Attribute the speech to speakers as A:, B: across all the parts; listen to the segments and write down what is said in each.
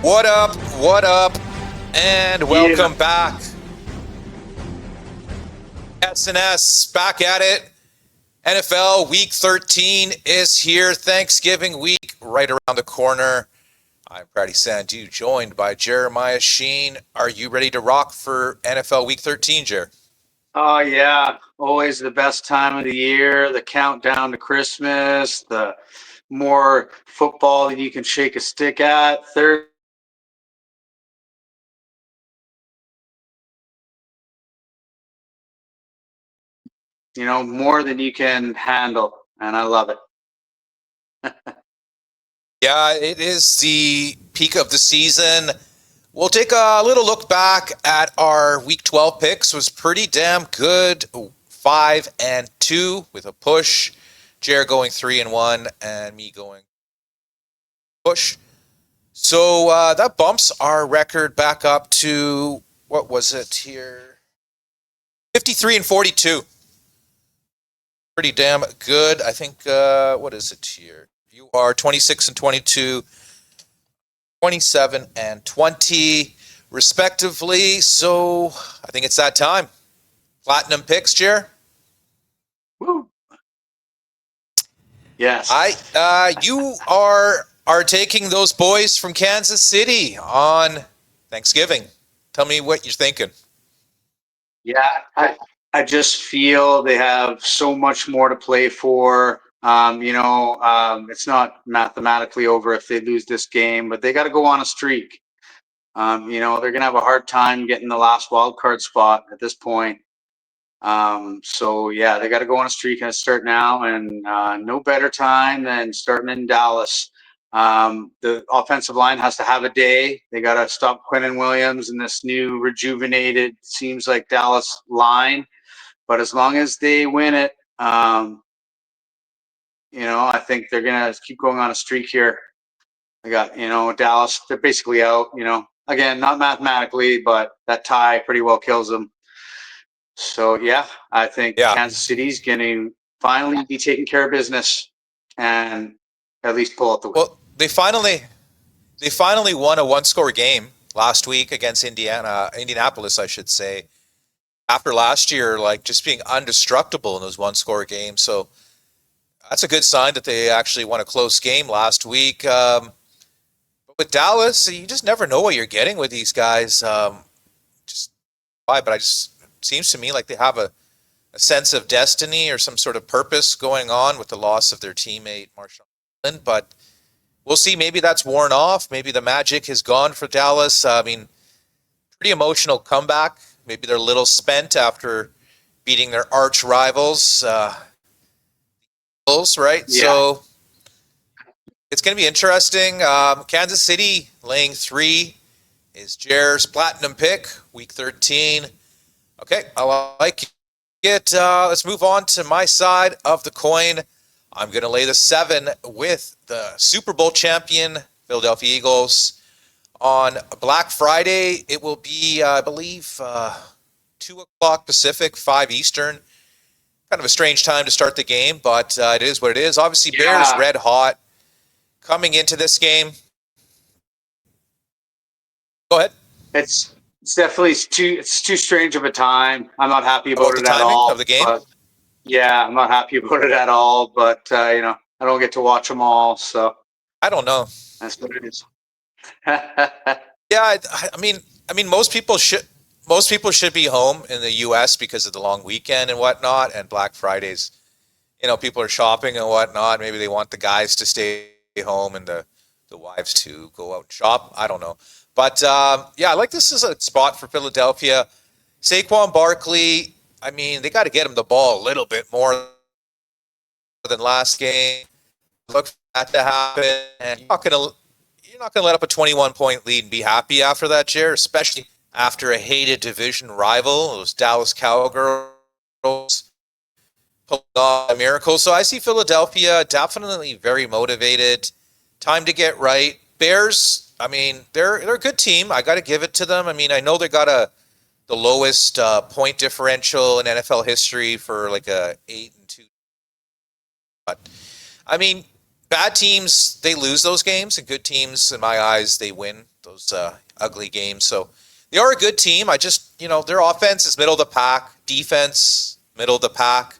A: What up? What up? And welcome back. SNS back at it. NFL Week 13 is here. Thanksgiving week right around the corner. I'm Brady Sandhu, joined by Jeremiah Sheen. Are you ready to rock for NFL Week 13, Jer?
B: Oh, yeah. Always the best time of the year, the countdown to Christmas, the more football that you can shake a stick at. More than you can handle. And I love it.
A: Yeah, it is the peak of the season. We'll take a little look back at our Week 12 picks. It was pretty damn good. 5-2 with a push. Jer going 3-1 and me going push. So that bumps our record back up to, what was it here? 53-42. Pretty damn good. I think, what is it here? You are 26-22, 27-20, respectively. So I think it's that time. Platinum picks, Jer?
B: Woo. Yes.
A: You are taking those boys from Kansas City on Thanksgiving. Tell me what you're thinking.
B: Yeah, I just feel they have so much more to play for. It's not mathematically over if they lose this game, but they got to go on a streak. They're going to have a hard time getting the last wild card spot at this point. So they got to go on a streak and start now, and no better time than starting in Dallas. The offensive line has to have a day. They got to stop Quinnen Williams and this new rejuvenated, seems like Dallas line. But as long as they win it, I think they're going to keep going on a streak here. They got, Dallas, they're basically out, again, not mathematically, but that tie pretty well kills them. So, I think Kansas City's going to finally be taking care of business and at least pull out the win.
A: Well, they finally won a one-score game last week against Indianapolis, I should say. After last year, just being indestructible in those one-score games. So that's a good sign that they actually won a close game last week. But with Dallas, you just never know what you're getting with these guys. But it seems to me like they have a sense of destiny or some sort of purpose going on with the loss of their teammate, Marshawn Lynch. But we'll see. Maybe that's worn off. Maybe the magic is gone for Dallas. Pretty emotional comeback. Maybe they're a little spent after beating their arch rivals, right? Yeah. So it's going to be interesting. Kansas City laying 3 is Jer's platinum pick, Week 13. Okay, I like it. Let's move on to my side of the coin. I'm going to lay the 7 with the Super Bowl champion, Philadelphia Eagles. On Black Friday, it will be, I believe, 2 o'clock Pacific, 5 Eastern. Kind of a strange time to start the game, but it is what it is. Obviously, Bears red hot coming into this game. Go ahead.
B: It's definitely too strange of a time. I'm not happy about it at all.
A: Of the game?
B: I'm not happy about it at all. But I don't get to watch them all, so
A: I don't know.
B: That's what it is.
A: Most people should be home in the U.S. because of the long weekend and whatnot, and Black Fridays. People are shopping and whatnot. Maybe they want the guys to stay home and the wives to go out and shop. I don't know. But, I like this as a spot for Philadelphia. Saquon Barkley, they got to get him the ball a little bit more than last game. Look for that to happen. And you're not going to let up a 21-point lead and be happy after that, Jer, especially after a hated division rival, those Dallas Cowgirls pulled off a miracle. So I see Philadelphia definitely very motivated. Time to get right. Bears, they're a good team. I got to give it to them. I know they got the lowest point differential in NFL history for like a 8-2. But bad teams, they lose those games, and good teams, in my eyes, they win those ugly games. So they are a good team. I just, their offense is middle of the pack, defense, middle of the pack.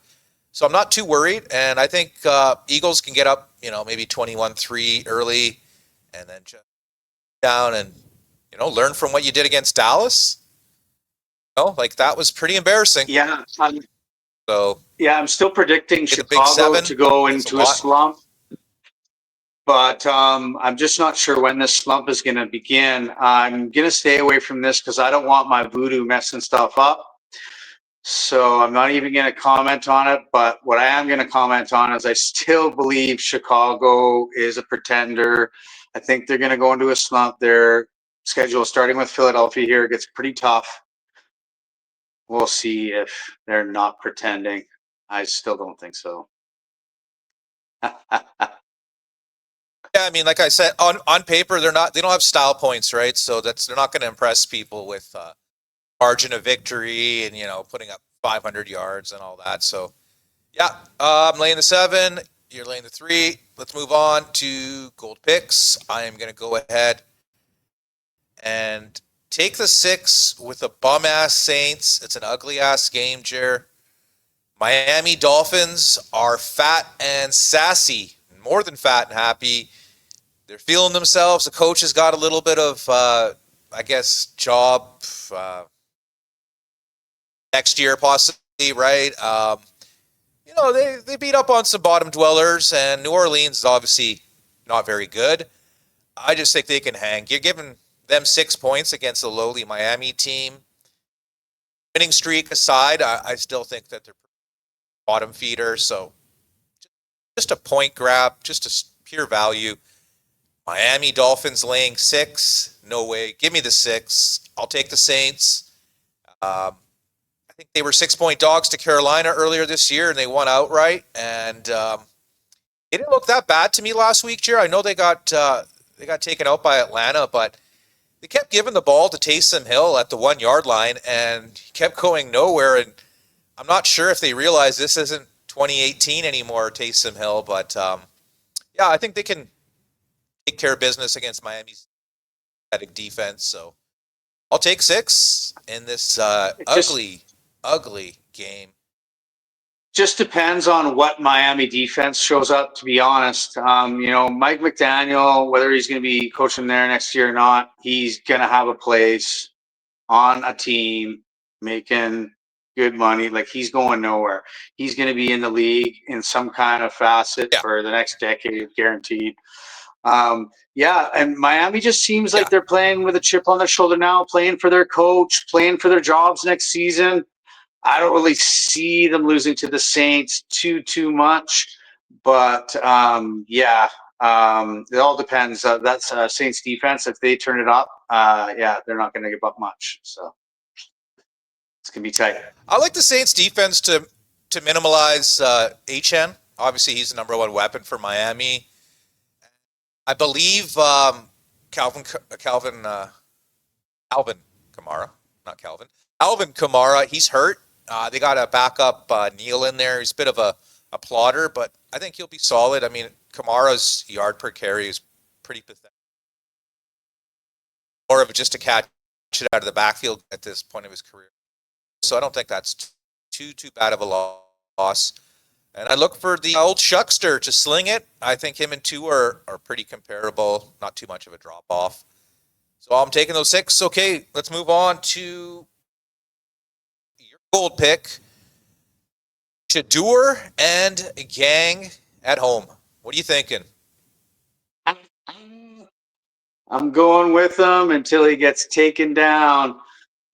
A: So I'm not too worried. And I think Eagles can get up, maybe 21-3 early and then just down and, learn from what you did against Dallas. Like that was pretty embarrassing.
B: Yeah.
A: So
B: I'm still predicting
A: the big
B: Chicago
A: seven,
B: to go
A: that's
B: into a slump. But I'm just not sure when this slump is going to begin. I'm going to stay away from this because I don't want my voodoo messing stuff up. So I'm not even going to comment on it. But what I am going to comment on is I still believe Chicago is a pretender. I think they're going to go into a slump. Their schedule, starting with Philadelphia here, gets pretty tough. We'll see if they're not pretending. I still don't think so.
A: Yeah, I mean, like I said, on paper, they don't have style points, right? So they're not going to impress people with margin of victory and putting up 500 yards and all that. So yeah, I'm laying the 7. You're laying the 3. Let's move on to gold picks. I am going to go ahead and take the 6 with the bum ass Saints. It's an ugly ass game, Jer. Miami Dolphins are fat and sassy, more than fat and happy. They're feeling themselves. The coach has got a little bit of, I guess, job next year possibly, right? They beat up on some bottom dwellers, and New Orleans is obviously not very good. I just think they can hang. You're giving them 6 points against a lowly Miami team. Winning streak aside, I still think that they're bottom feeder. So just a point grab, just a pure value. Miami Dolphins laying 6. No way. Give me the 6. I'll take the Saints. I think they were 6-point dogs to Carolina earlier this year, and they won outright. And they didn't look that bad to me last week, Jer. I know they got taken out by Atlanta, but they kept giving the ball to Taysom Hill at the 1-yard line, and he kept going nowhere. And I'm not sure if they realize this isn't 2018 anymore, Taysom Hill, but yeah, I think they can take care of business against Miami's defense. So I'll take 6 in this ugly game.
B: Just depends on what Miami defense shows up, to be honest. Mike McDaniel, whether he's going to be coaching there next year or not, he's going to have a place on a team making good money. Like, he's going nowhere. He's going to be in the league in some kind of facet for the next decade, guaranteed. And Miami just seems like they're playing with a chip on their shoulder now, playing for their coach, playing for their jobs next season. I don't really see them losing to the Saints too much, but it all depends. That's Saints defense. If they turn it up, they're not going to give up much. So it's going to be tight.
A: I like the Saints defense to minimize HN. Obviously, he's the number 1 weapon for Miami. I believe Alvin Kamara, not Calvin. Alvin Kamara, he's hurt. They got a backup Neal in there. He's a bit of a plotter, but I think he'll be solid. I mean, Kamara's yard per carry is pretty pathetic. More of just to catch it out of the backfield at this point of his career. So I don't think that's too bad of a loss. And I look for the old Shuckster to sling it. I think him and 2 are pretty comparable. Not too much of a drop-off. So I'm taking those 6. Okay, let's move on to your gold pick. Shador and Gang at home. What are you thinking?
B: I'm going with him until he gets taken down.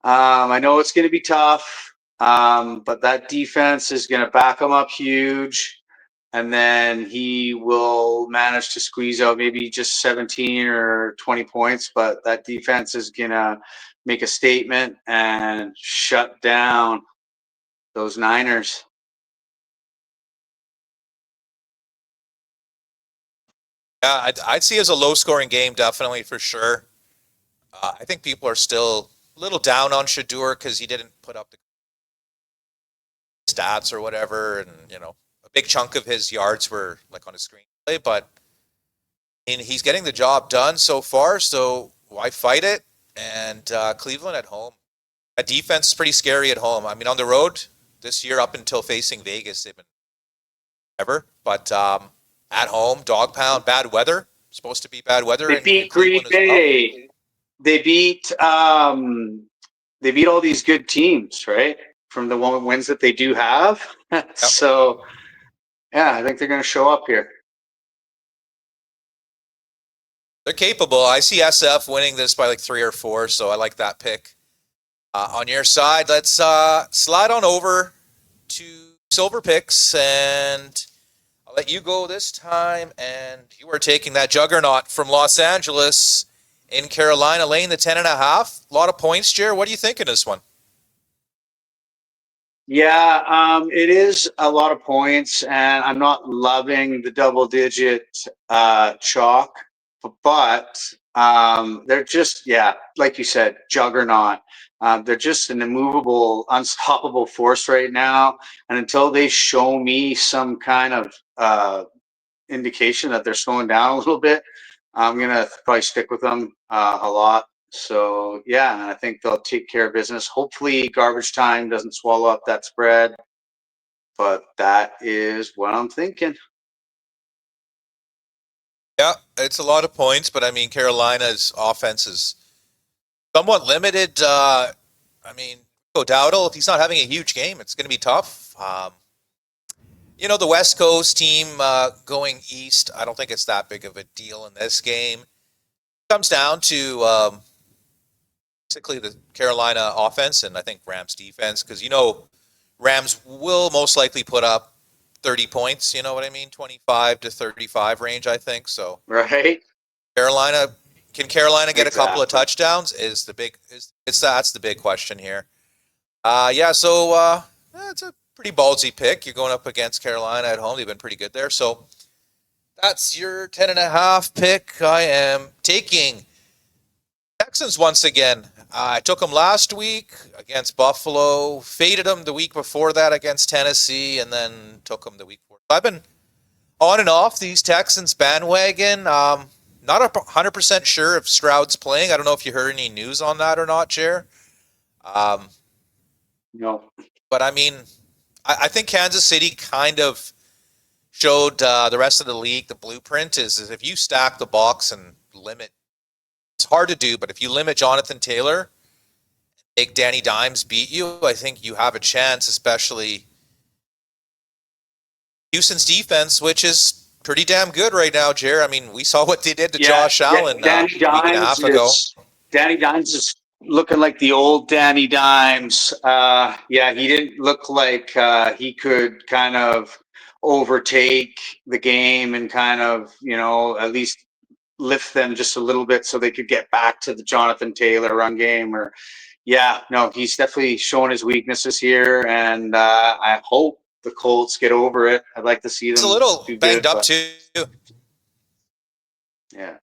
B: I know it's going to be tough, but that defense is going to back him up huge. And then he will manage to squeeze out maybe just 17 or 20 points. But that defense is going to make a statement and shut down those Niners.
A: Yeah, I'd see it as a low-scoring game, definitely, for sure. I think people are still a little down on Shador because he didn't put up the stats or whatever, and a big chunk of his yards were like on a screenplay. But And he's getting the job done so far, so why fight it? And Cleveland at home. That defense is pretty scary at home. I mean, on the road this year, up until facing Vegas, they've been ever. But at home, dog pound, bad weather. Supposed to be bad weather
B: They
A: in
B: beat Green
A: Cleveland as well.
B: Bay. They beat they beat all these good teams, right? From the one wins that they do have.
A: Yep.
B: So yeah, I think they're going to show up here.
A: They're capable. I see SF winning this by like 3 or 4, so I like that pick. On your side, let's slide on over to Silver Picks, and I'll let you go this time. And you are taking that juggernaut from Los Angeles in Carolina, laying the 10.5. A lot of points, Jer. What do you think of this one?
B: Yeah, it is a lot of points, and I'm not loving the double-digit chalk, but they're just, yeah, like you said, juggernaut. They're just an immovable, unstoppable force right now, and until they show me some kind of indication that they're slowing down a little bit, I'm gonna probably stick with them a lot. So yeah, I think they'll take care of business. Hopefully, garbage time doesn't swallow up that spread, but that is what I'm thinking.
A: Yeah, it's a lot of points, but I mean, Carolina's offense is somewhat limited. I mean, Dowdle, if he's not having a huge game, it's going to be tough. The West Coast team going east, I don't think it's that big of a deal in this game. It comes down to basically the Carolina offense and I think Rams defense, because Rams will most likely put up 30 points. You know what I mean? 25 to 35 range, I think. So
B: Right?
A: Carolina, can Carolina get a couple of
B: Exactly.
A: touchdowns? That's the big question here. It's a pretty ballsy pick. You're going up against Carolina at home. They've been pretty good there. So that's your 10.5 pick. I am taking Texans once again. I took them last week against Buffalo, faded them the week before that against Tennessee, and then took them the week before. I've been on and off these Texans bandwagon. Not 100% sure if Stroud's playing. I don't know if you heard any news on that or not, Chair. Um,
B: No.
A: but I mean, I think Kansas City kind of showed the rest of the league the blueprint is if you stack the box and limit, it's hard to do, but if you limit Jonathan Taylor, make Danny Dimes beat you, I think you have a chance, especially Houston's defense, which is pretty damn good right now, Jer. I mean, we saw what they did to
B: Yeah,
A: Josh Allen
B: Danny
A: a week and a
B: Dimes
A: half ago.
B: is Danny Dimes is looking like the old Danny Dimes. Yeah, he didn't look like he could kind of overtake the game and kind of, at least lift them just a little bit so they could get back to the Jonathan Taylor run game. Or yeah, no, he's definitely showing his weaknesses here, and I hope the Colts get over it. I'd like to see
A: He's a
B: them
A: little
B: do
A: banged
B: good,
A: up
B: but
A: too.
B: yeah.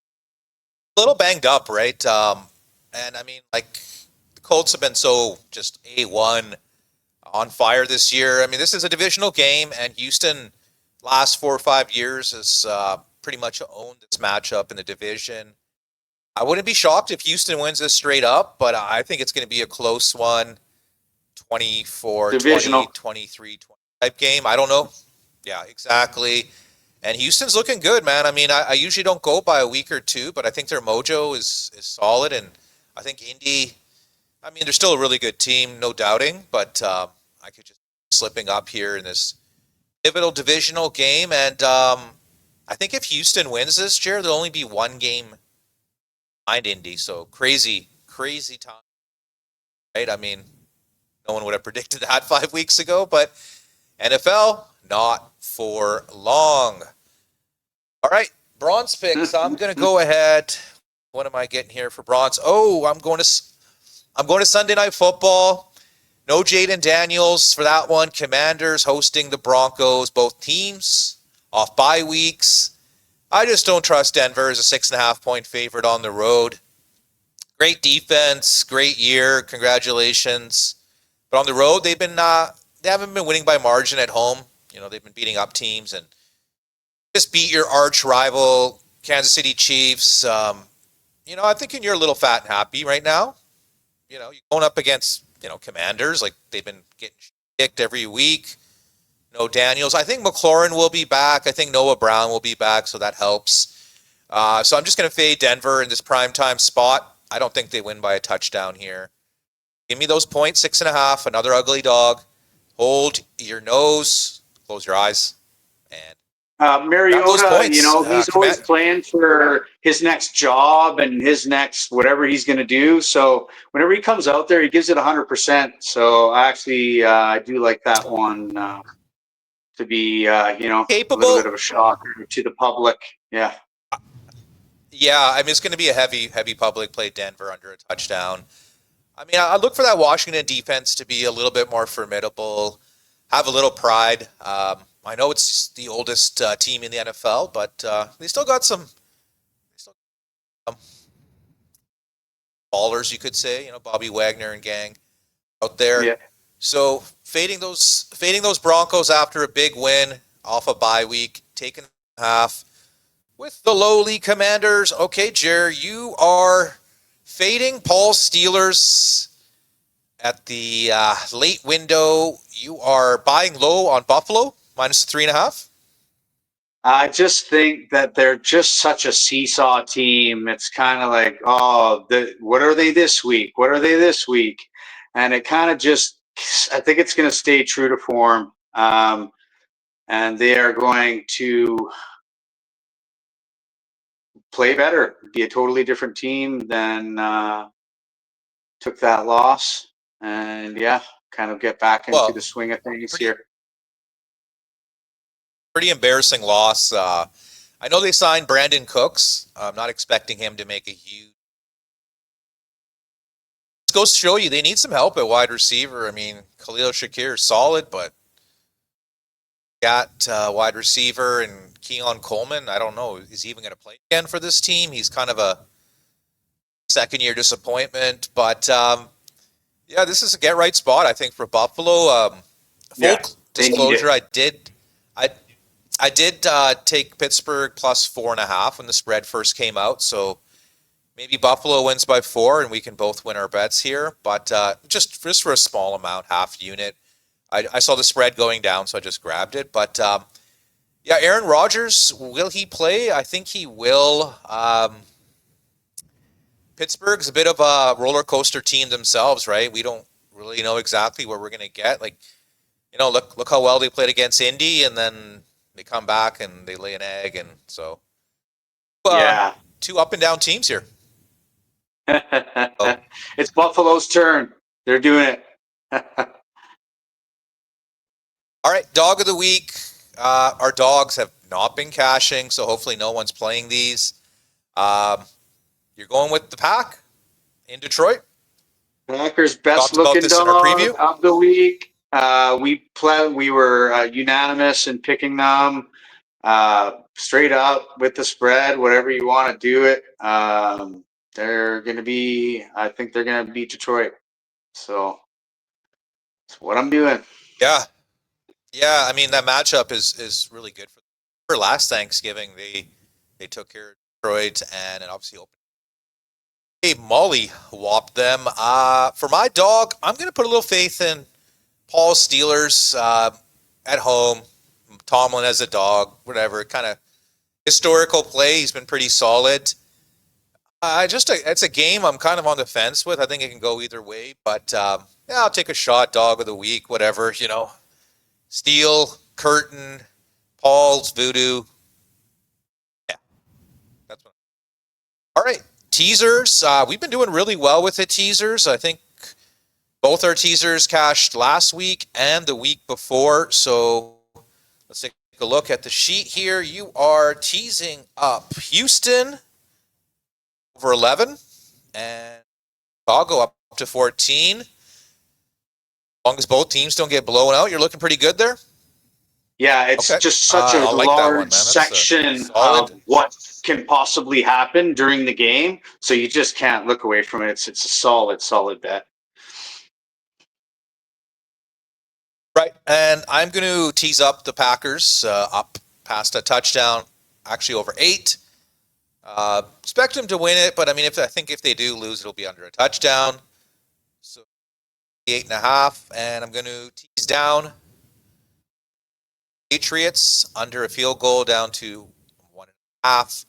A: A little banged up, right? And I mean, like the Colts have been so just A1 on fire this year. I mean, this is a divisional game, and Houston last 4 or 5 years has pretty much owned this matchup in the division. I wouldn't be shocked if Houston wins this straight up, but I think it's going to be a close one, 24-20,
B: Divisional.
A: 23-20 type game. I don't know. Yeah, exactly. And Houston's looking good, man. I mean, I usually don't go by a week or two, but I think their mojo is solid. And I think Indy, I mean, they're still a really good team, no doubting, but I could just slipping up here in this pivotal divisional game. And I think if Houston wins this, Jared, there'll only be one game behind Indy. So crazy, crazy time, right? I mean, no one would have predicted that 5 weeks ago, but NFL, not for long. All right, bronze picks. I'm going to go ahead. What am I getting here for bronze? Oh, I'm going to Sunday Night Football. No Jaden Daniels for that one. Commanders hosting the Broncos. Both teams off bye weeks. I just don't trust Denver as a 6.5-point favorite on the road. Great defense, great year. Congratulations. But on the road, they haven't been winning by margin at home. They've been beating up teams and just beat your arch rival. Kansas City Chiefs. I'm thinking you're a little fat and happy right now. You're going up against, Commanders. Like, they've been getting kicked every week. No Daniels. I think McLaurin will be back. I think Noah Brown will be back, so that helps. So I'm just going to fade Denver in this primetime spot. I don't think they win by a touchdown here. Give me those points, 6.5, another ugly dog. Hold your nose, close your eyes, and grab those
B: Mariota,
A: points.
B: he's always playing for his next job and his next whatever he's going to do. So whenever he comes out there, he gives it 100%. So I do like that one to be, a little bit
A: Capable.
B: of a shocker to the public. Yeah.
A: Yeah, I mean, it's going to be a heavy, heavy public play Denver under a touchdown. I mean, I look for that Washington defense to be a little bit more formidable, have a little pride. I know it's the oldest team in the NFL, but they still got some ballers, you could say. Bobby Wagner and gang out there.
B: Yeah.
A: So fading those Broncos after a big win off a bye week, taking half with the lowly Commanders. Okay, Jer, you are fading Paul's Steelers at the late window. You are buying low on Buffalo, minus 3.5.
B: I just think that they're just such a seesaw team. It's kind of like, what are they this week? What are they this week? And it kind of I think it's going to stay true to form. And they are going to play better, be a totally different team than took that loss. And yeah, kind of get back into the
A: Well,
B: swing of things
A: pretty
B: here.
A: pretty embarrassing loss. I know they signed Brandon Cooks. I'm not expecting him to make a huge. It goes to show you they need some help at wide receiver. I mean, Khalil Shakir is solid, but got wide receiver and Keon Coleman. I don't know. Is he even going to play again for this team? He's kind of a second-year disappointment. But, yeah, this is a get-right spot, I think, for Buffalo. Full disclosure, I did take Pittsburgh plus 4.5 when the spread first came out. So maybe Buffalo wins by 4, and we can both win our bets here. But just for a small amount, half unit. I saw the spread going down, so I just grabbed it. But, yeah, Aaron Rodgers, will he play? I think he will. Pittsburgh's a bit of a roller coaster team themselves, right? We don't really know exactly what we're going to get. Like, look how well they played against Indy, and then they come back and they lay an egg. And so,
B: Yeah.
A: two up and down teams here.
B: It's Buffalo's turn. They're doing it.
A: All right, dog of the week. Our dogs have not been cashing, so hopefully no one's playing these. You're going with the Pack in Detroit.
B: Packers best
A: Talked about
B: looking
A: this in our
B: dog
A: preview.
B: of the week. We were unanimous in picking them straight up with the spread, whatever you want to do it. They're going to be, I think they're going to beat Detroit. So that's what I'm doing.
A: Yeah. Yeah, I mean, that matchup is really good for last Thanksgiving. They took care of Detroit and it obviously opened. Hey, Molly whopped them. For my dog, I'm going to put a little faith in Paul Steelers at home. Tomlin as a dog, whatever. Kind of historical play. He's been pretty solid. It's a game I'm kind of on the fence with. I think it can go either way. But, yeah, I'll take a shot. Dog of the week, whatever, Steel, Curtin, Paul's Voodoo. Yeah, that's what. All right, teasers. We've been doing really well with the teasers. I think both our teasers cashed last week and the week before. So let's take a look at the sheet here. You are teasing up Houston over 11 and Chicago up to 14. As long as both teams don't get blown out, you're looking pretty good there.
B: Yeah, it's just such a
A: like
B: large section of what can possibly happen during the game. So you just can't look away from it. It's a solid bet.
A: Right, and I'm going to tease up the Packers up past a touchdown, actually over 8. Expect them to win it, but I mean, I think if they do lose, it'll be under a touchdown. So 8.5, and I'm going to tease down Patriots under a field goal down to 1.5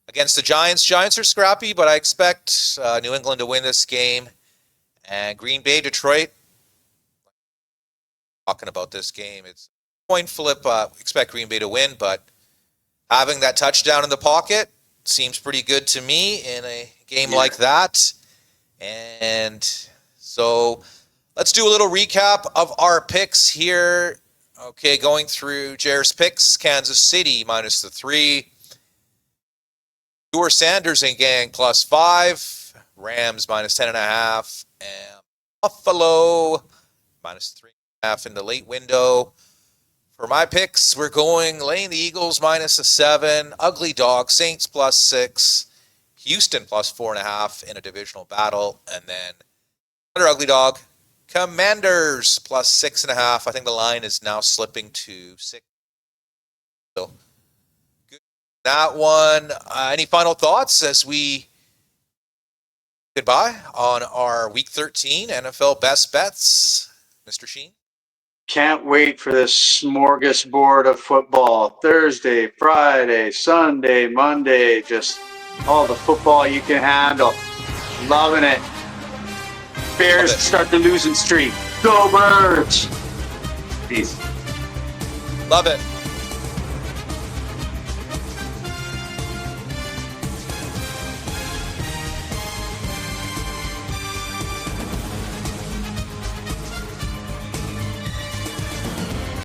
A: against the Giants. Giants are scrappy, but I expect New England to win this game. And Green Bay, Detroit. Talking about this game, it's coin flip. Expect Green Bay to win, but having that touchdown in the pocket seems pretty good to me in a game like that. And so let's do a little recap of our picks here. Okay, going through Jer's picks, Kansas City minus the 3. Sanders and gang plus 5. Rams minus 10.5. And Buffalo minus 3.5 in the late window. For my picks, we're laying the Eagles minus a 7. Ugly dog, Saints plus 6. Houston plus 4.5 in a divisional battle. And then another ugly dog, Commanders plus 6.5. I think the line is now slipping to 6. So good. That one. Any final thoughts as we goodbye on our Week 13 NFL Best Bets, Mr. Sheen?
B: Can't wait for this smorgasbord of football. Thursday, Friday, Sunday, Monday, just all the football you can handle. Loving it. Bears start the losing streak. Go Birds! Peace.
A: Love it.